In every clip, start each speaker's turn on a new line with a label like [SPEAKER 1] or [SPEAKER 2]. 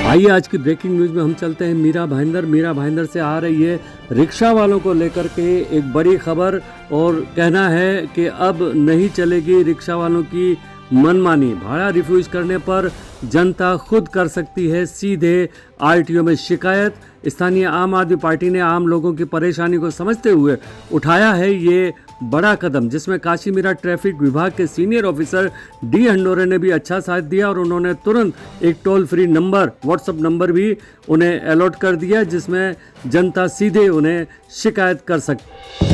[SPEAKER 1] आइए आज की ब्रेकिंग न्यूज में हम चलते हैं मीरा भाईंदर से आ रही है रिक्शा वालों को लेकर के एक बड़ी खबर। और कहना है कि अब नहीं चलेगी रिक्शा वालों की मनमानी। भाड़ा रिफ्यूज करने पर जनता खुद कर सकती है सीधे आरटीओ में शिकायत। स्थानीय आम आदमी पार्टी ने आम लोगों की परेशानी को समझते हुए उठाया है ये बड़ा कदम, जिसमें काशी मीरा ट्रैफिक विभाग के सीनियर ऑफिसर डी हंडोरे ने भी अच्छा साथ दिया और उन्होंने तुरंत एक toll free number, WhatsApp number भी उन्हें अलॉट कर दिया, जिसमें जनता सीधे उन्हें शिकायत कर सकती।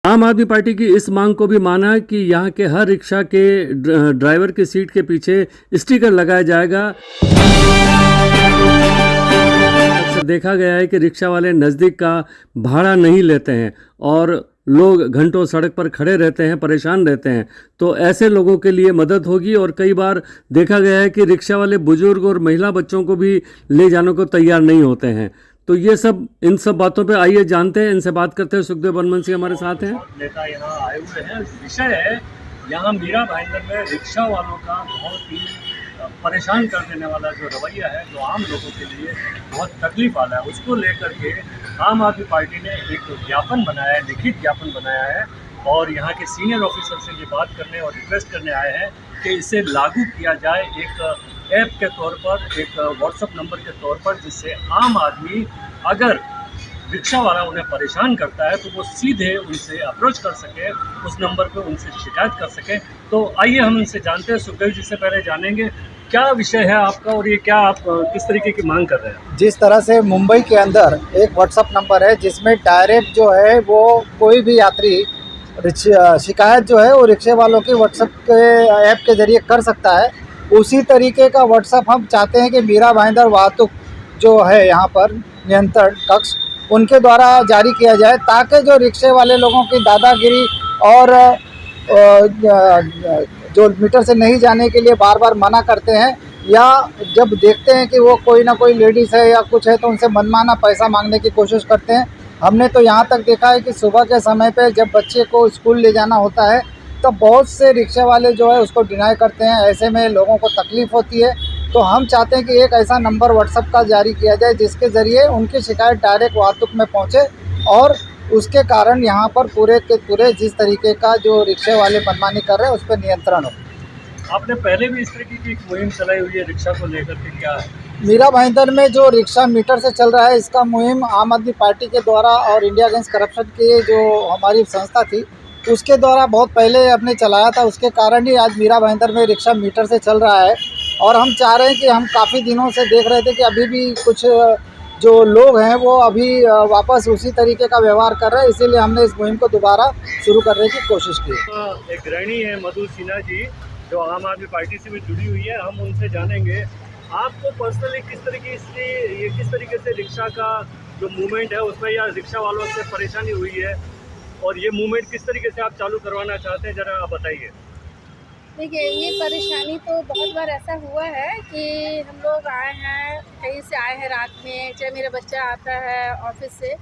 [SPEAKER 1] आम आदमी पार्टी की इस मांग को भी माना कि यहाँ के हर रिक्शा के ड्राइवर की सीट के पीछे स्टिकर लगाया जाएगा। अक्सर देखा गया है कि रिक्शा वाले नज़दीक का भाड़ा नहीं लेते हैं और लोग घंटों सड़क पर खड़े रहते हैं, परेशान रहते हैं। तो ऐसे लोगों के लिए मदद होगी। और कई बार देखा गया है कि रिक्शा वाले बुजुर्ग और महिला बच्चों को भी ले जाने को तैयार नहीं होते हैं। तो ये सब, इन सब बातों पे आइए जानते हैं, इनसे बात करते हैं। सुखदेव बनमनसी हमारे साथ हैं।
[SPEAKER 2] नेता यहाँ आए हुए हैं। विषय है यहाँ मीरा भाईंदर में रिक्शा वालों का बहुत ही परेशान कर देने वाला जो रवैया है, जो आम लोगों के लिए बहुत तकलीफ वाला है, उसको लेकर के आम आदमी पार्टी ने एक ज्ञापन बनाया है, लिखित ज्ञापन बनाया है और यहाँ के सीनियर ऑफिसर से ये बात करने और रिक्वेस्ट करने आए हैं कि इसे लागू किया जाए एक ऐप के तौर पर, एक व्हाट्सएप नंबर के तौर पर, जिससे आम आदमी अगर रिक्शा वाला उन्हें परेशान करता है तो वो सीधे उनसे अप्रोच कर सके, उस नंबर पर उनसे शिकायत कर सके। तो आइए हम इनसे जानते हैं। सुखदेव जी से पहले जानेंगे क्या विषय है आपका और ये क्या आप किस तरीके की मांग कर रहे हैं?
[SPEAKER 3] जिस तरह से मुंबई के अंदर एक व्हाट्सएप नंबर है जिसमें डायरेक्ट जो है वो कोई भी यात्री शिकायत जो है वो रिक्शे वालों की व्हाट्सएप के ऐप के ज़रिए कर सकता है, उसी तरीके का व्हाट्सएप हम चाहते हैं कि मीरा भाईंदर वाहतुक जो है यहाँ पर नियंत्रण कक्ष, उनके द्वारा जारी किया जाए, ताकि जो रिक्शे वाले लोगों की दादागिरी और जो मीटर से नहीं जाने के लिए बार बार मना करते हैं, या जब देखते हैं कि वो कोई ना कोई लेडीज़ है या कुछ है तो उनसे मनमाना पैसा मांगने की कोशिश करते हैं। हमने तो यहाँ तक देखा है कि सुबह के समय पे जब बच्चे को स्कूल ले जाना होता है तो बहुत से रिक्शे वाले जो है उसको डिनाई करते हैं। ऐसे में लोगों को तकलीफ़ होती है। तो हम चाहते हैं कि एक ऐसा नंबर व्हाट्सएप का जारी किया जाए जिसके ज़रिए उनकी शिकायत डायरेक्ट वाहतुक में पहुँचे और उसके कारण यहाँ पर पूरे के पूरे जिस तरीके का जो रिक्शे वाले मनमानी कर रहे हैं उस पर नियंत्रण हो।
[SPEAKER 2] आपने पहले भी इस तरीके की एक मुहिम चलाई हुई है रिक्शा को लेकर के, क्या है?
[SPEAKER 3] मीरा भाईंदर में जो रिक्शा मीटर से चल रहा है, इसका मुहिम आम आदमी पार्टी के द्वारा और इंडिया अगेंस्ट करप्शन की जो हमारी संस्था थी उसके द्वारा बहुत पहले आपने चलाया था। उसके कारण ही आज मीरा भाईंदर में रिक्शा मीटर से चल रहा है। और हम चाह रहे हैं कि हम काफ़ी दिनों से देख रहे थे कि अभी भी कुछ जो लोग हैं वो अभी वापस उसी तरीके का व्यवहार कर रहे हैं, इसीलिए हमने इस मुहिम को दोबारा शुरू करने की कोशिश की।
[SPEAKER 2] एक गृहिणी है मधु सिन्हा जी, जो आम आदमी पार्टी से भी जुड़ी हुई है, हम उनसे जानेंगे आपको पर्सनली किस तरीके से, ये किस तरीके से रिक्शा का जो मूवमेंट है उसमें या रिक्शा वालों से परेशानी हुई है और ये मूवमेंट किस तरीके से आप चालू करवाना चाहते हैं, ज़रा आप बताइए।
[SPEAKER 4] देखिए, ये परेशानी तो बहुत बार ऐसा हुआ है कि हम लोग आए हैं, कहीं से आए हैं रात में, चाहे मेरा बच्चा आता है ऑफिस से,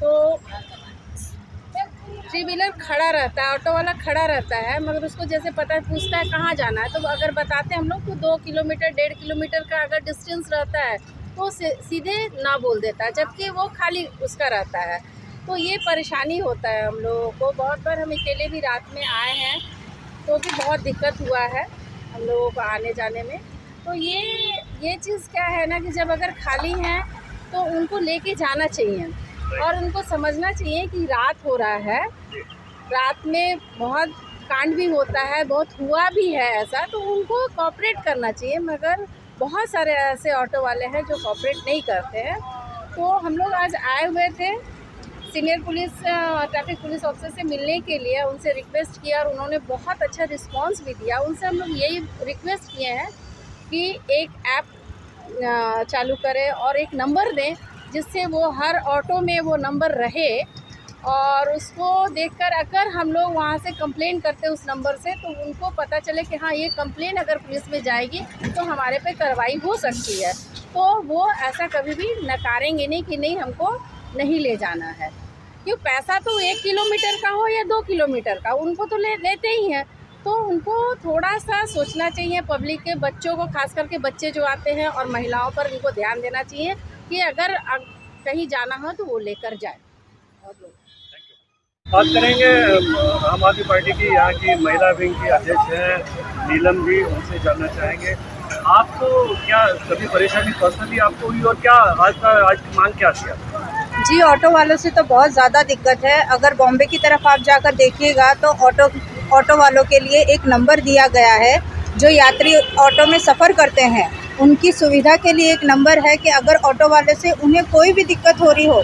[SPEAKER 4] तो थ्री व्हीलर खड़ा रहता है, ऑटो वाला खड़ा रहता है, मगर उसको जैसे पता पूछता है कहाँ जाना है, तो अगर बताते हैं हम लोग तो 2 किलोमीटर 1.5 किलोमीटर का अगर डिस्टेंस रहता है तो सीधे ना बोल देता है, जबकि वो खाली उसका रहता है। तो ये परेशानी होता है हम लोगों को। बहुत बार हम अकेले भी रात में आए हैं तो भी बहुत दिक्कत हुआ है हम लोगों को आने जाने में। तो ये चीज़ क्या है ना कि जब अगर खाली हैं तो उनको लेके जाना चाहिए और उनको समझना चाहिए कि रात हो रहा है, रात में बहुत कांड भी होता है, बहुत हुआ भी है ऐसा, तो उनको कोऑपरेट करना चाहिए। मगर बहुत सारे ऐसे ऑटो वाले हैं जो कोऑपरेट नहीं करते हैं। तो हम लोग आज आए हुए थे सीनियर ट्रैफिक पुलिस ऑफिसर से मिलने के लिए, उनसे रिक्वेस्ट किया और उन्होंने बहुत अच्छा रिस्पांस भी दिया। उनसे हम लोग यही रिक्वेस्ट किए हैं कि एक ऐप चालू करें और एक नंबर दें जिससे वो हर ऑटो में वो नंबर रहे और उसको देखकर अगर हम लोग वहाँ से कंप्लेन करते उस नंबर से तो उनको पता चले कि हाँ, ये कंप्लेन अगर पुलिस में जाएगी तो हमारे पे कार्रवाई हो सकती है। तो वो ऐसा कभी भी नकारेंगे नहीं कि नहीं हमको नहीं ले जाना है, क्यों पैसा तो 1 किलोमीटर का हो या 2 किलोमीटर का उनको तो लेते ही हैं। तो उनको थोड़ा सा सोचना चाहिए, पब्लिक के बच्चों को, खास करके बच्चे जो आते हैं और महिलाओं पर इनको ध्यान देना चाहिए कि अगर कहीं जाना हो तो वो लेकर जाए।
[SPEAKER 2] बात करेंगे आम आदमी पार्टी की यहाँ की महिला विंग की अध्यक्ष हैं नीलम जी, उनसे जानना चाहेंगे आपको क्या कभी परेशानी पर्सनली आपको हुई और क्या आज की मांग क्या थी आपकी?
[SPEAKER 5] जी, ऑटो वालों से तो बहुत ज़्यादा दिक्कत है। अगर बॉम्बे की तरफ आप जाकर देखिएगा तो ऑटो वालों के लिए एक नंबर दिया गया है, जो यात्री ऑटो में सफ़र करते हैं उनकी सुविधा के लिए एक नंबर है कि अगर ऑटो वाले से उन्हें कोई भी दिक्कत हो रही हो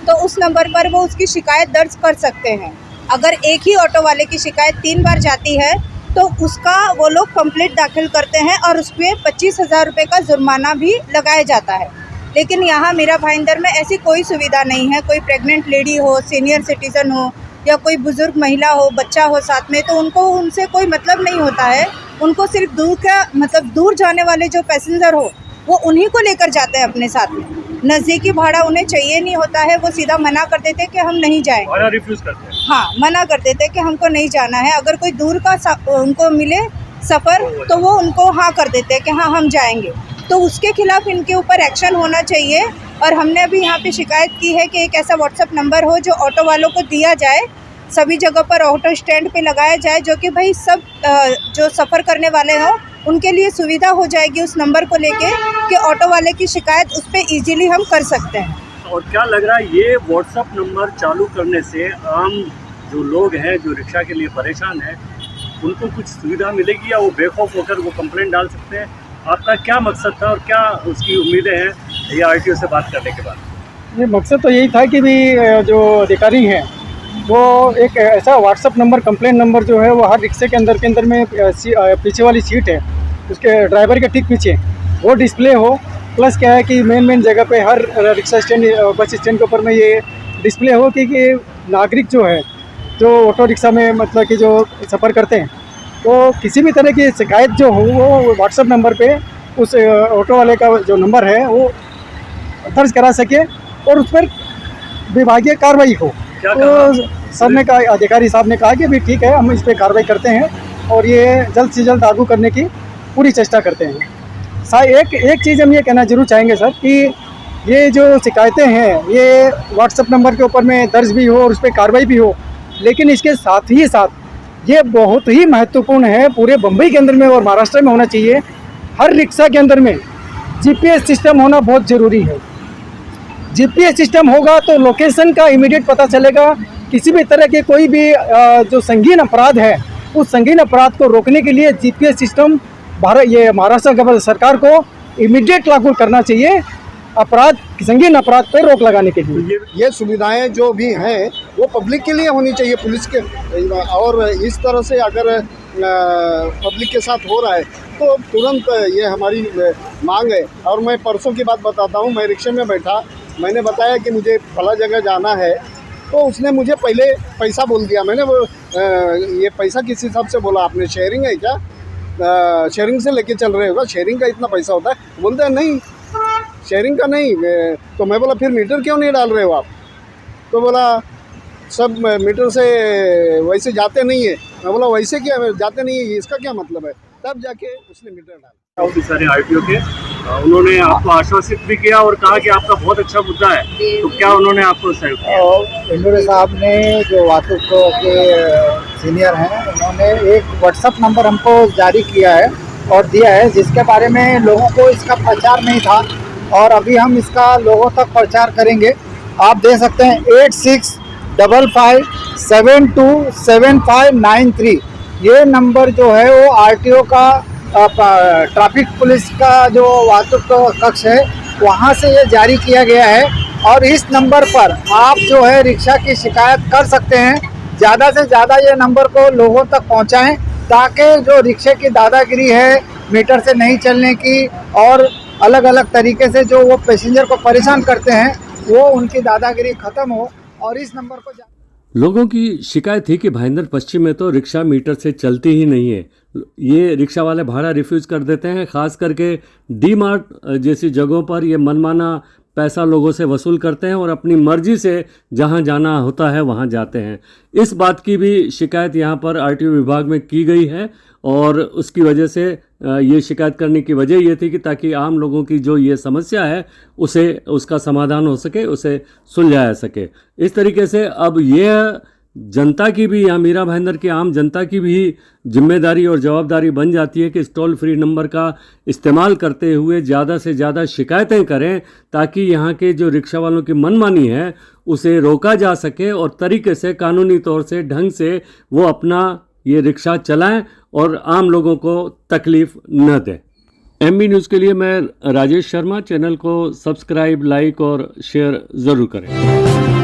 [SPEAKER 5] तो उस नंबर पर वो उसकी शिकायत दर्ज कर सकते हैं। अगर एक ही ऑटो वाले की शिकायत 3 बार जाती है तो उसका वो लोग कंप्लेंट दाखिल करते हैं और उस पर 25,000 रुपये का जुर्माना भी लगाया जाता है। लेकिन यहाँ मीरा भाईंदर में ऐसी कोई सुविधा नहीं है। कोई प्रेग्नेंट लेडी हो, सीनियर सिटीज़न हो या कोई बुज़ुर्ग महिला हो, बच्चा हो साथ में, तो उनको उनसे कोई मतलब नहीं होता है। उनको सिर्फ दूर जाने वाले जो पैसेंजर हो वो उन्हीं को लेकर जाते हैं अपने साथ में। नज़दीकी भाड़ा उन्हें चाहिए नहीं होता है, वो सीधा मना कर देते हैं कि हम नहीं जाएं।
[SPEAKER 2] भाड़ा रिफ्यूज़ करते हैं।
[SPEAKER 5] हाँ, मना कर देते हैं कि हमको नहीं जाना है। अगर कोई दूर का उनको मिले सफ़र तो वो उनको हाँ कर देते हैं कि हाँ हम जाएंगे। तो उसके खिलाफ इनके ऊपर एक्शन होना चाहिए। और हमने अभी यहाँ पे शिकायत की है कि एक ऐसा व्हाट्सएप नंबर हो जो ऑटो वालों को दिया जाए, सभी जगह पर ऑटो स्टैंड पे लगाया जाए, जो कि भाई सब जो सफ़र करने वाले हों उनके लिए सुविधा हो जाएगी उस नंबर को लेके कि ऑटो वाले की शिकायत उस पर ईजिली हम कर सकते हैं।
[SPEAKER 2] और क्या लग रहा है ये व्हाट्सएप नंबर चालू करने से आम जो लोग हैं जो रिक्शा के लिए परेशान हैं उनको कुछ सुविधा मिलेगी या वो बेखौफ होकर वो कंप्लेंट डाल सकते हैं? आपका क्या मकसद था और क्या उसकी उम्मीदें हैं ये आरटीओ से बात करने के बाद?
[SPEAKER 6] ये मकसद तो यही था कि भी जो अधिकारी हैं वो एक ऐसा व्हाट्सअप नंबर, कंप्लेंट नंबर जो है वो हर रिक्शे के अंदर में पीछे वाली सीट है उसके ड्राइवर के ठीक पीछे वो डिस्प्ले हो। प्लस क्या है कि मेन जगह पे हर रिक्शा स्टैंड, बस स्टैंड के ऊपर में ये डिस्प्ले हो कि नागरिक जो है जो ऑटो रिक्शा में मतलब कि जो सफ़र करते हैं तो किसी भी तरह की शिकायत जो हो वो व्हाट्सअप नंबर पे उस ऑटो वाले का जो नंबर है वो दर्ज करा सके और उस पर विभागीय कार्रवाई हो। तो सर ने कहा, अधिकारी साहब ने कहा कि भी ठीक है हम इस पर कार्रवाई करते हैं और ये जल्द से जल्द लागू करने की पूरी चेष्टा करते हैं। एक चीज़ हम ये कहना जरूर चाहेंगे सर कि ये जो शिकायतें हैं ये व्हाट्सएप नंबर के ऊपर में दर्ज भी हो और उस पर कार्रवाई भी हो, लेकिन इसके साथ ही साथ ये बहुत ही महत्वपूर्ण है पूरे बम्बई के अंदर में और महाराष्ट्र में होना चाहिए। हर रिक्शा के अंदर में GPS सिस्टम होना बहुत ज़रूरी है। GPS सिस्टम होगा तो लोकेशन का इमीडिएट पता चलेगा। किसी भी तरह के कोई भी जो संगीन अपराध है उस संगीन अपराध को रोकने के लिए GPS सिस्टम महाराष्ट्र सरकार को इमीडिएट लागू करना चाहिए संगीन अपराध पर रोक लगाने के लिए।
[SPEAKER 7] ये सुविधाएं जो भी हैं वो पब्लिक के लिए होनी चाहिए, पुलिस के। और इस तरह से अगर पब्लिक के साथ हो रहा है तो तुरंत ये हमारी मांग है। और मैं परसों की बात बताता हूँ, मैं रिक्शे में बैठा, मैंने बताया कि मुझे फला जगह जाना है तो उसने मुझे पहले पैसा बोल दिया। मैंने वो ये पैसा किस हिसाब से बोला आपने, शेयरिंग है क्या, शेयरिंग से लेके चल रहे होगा, शेयरिंग का इतना पैसा होता है? बोलते हैं नहीं शेयरिंग का नहीं। तो मैं बोला फिर मीटर क्यों नहीं डाल रहे हो आप? तो बोला सब मीटर से वैसे जाते नहीं है। मैं बोला वैसे क्या जाते नहीं है, इसका क्या मतलब है? तब जाके उसने मीटर डाला।
[SPEAKER 2] ऑफिसर हैं आरटीओ के, उन्होंने आपको आश्वासित भी किया और कहा कि आपका बहुत अच्छा मुद्दा है, तो क्या उन्होंने आपको सहयोग किया?
[SPEAKER 3] इंदौर साहब ने जो वातुक के सीनियर हैं उन्होंने एक व्हाट्सएप नंबर हमको जारी किया है और दिया है, जिसके बारे में लोगों को इसका प्रचार नहीं था और अभी हम इसका लोगों तक प्रचार करेंगे। आप दे सकते हैं 8655727593। ये नंबर जो है वो आरटीओ का ट्रैफिक पुलिस का जो वातुक कक्ष है वहाँ से ये जारी किया गया है। और इस नंबर पर आप जो है रिक्शा की शिकायत कर सकते हैं। ज़्यादा से ज़्यादा ये नंबर को लोगों तक पहुँचाएं ताकि जो रिक्शे की दादागिरी है, मीटर से नहीं चलने की और अलग अलग तरीके से जो वो पैसेंजर को परेशान करते हैं वो उनकी दादागिरी ख़त्म हो। और इस नंबर को
[SPEAKER 1] लोगों की शिकायत थी कि भाईंदर पश्चिम में तो रिक्शा मीटर से चलती ही नहीं है, ये रिक्शा वाले भाड़ा रिफ्यूज़ कर देते हैं। ख़ास करके डी मार्ट जैसी जगहों पर ये मनमाना पैसा लोगों से वसूल करते हैं और अपनी मर्जी से जहां जाना होता है वहां जाते हैं। इस बात की भी शिकायत यहां पर आरटीओ विभाग में की गई है और उसकी वजह से ये शिकायत करने की वजह ये थी कि ताकि आम लोगों की जो ये समस्या है उसे उसका समाधान हो सके, उसे सुलझाया सके। इस तरीके से अब यह जनता की भी, यहाँ मीरा भाईंदर की आम जनता की भी जिम्मेदारी और जवाबदारी बन जाती है कि इस टोल फ्री नंबर का इस्तेमाल करते हुए ज़्यादा से ज़्यादा शिकायतें करें ताकि यहाँ के जो रिक्शा वालों की मनमानी है उसे रोका जा सके और तरीके से, कानूनी तौर से, ढंग से वो अपना ये रिक्शा चलाएं और आम लोगों को तकलीफ़ न दें। एमबी न्यूज़ के लिए मैं राजेश शर्मा। चैनल को सब्सक्राइब, लाइक और शेयर ज़रूर करें।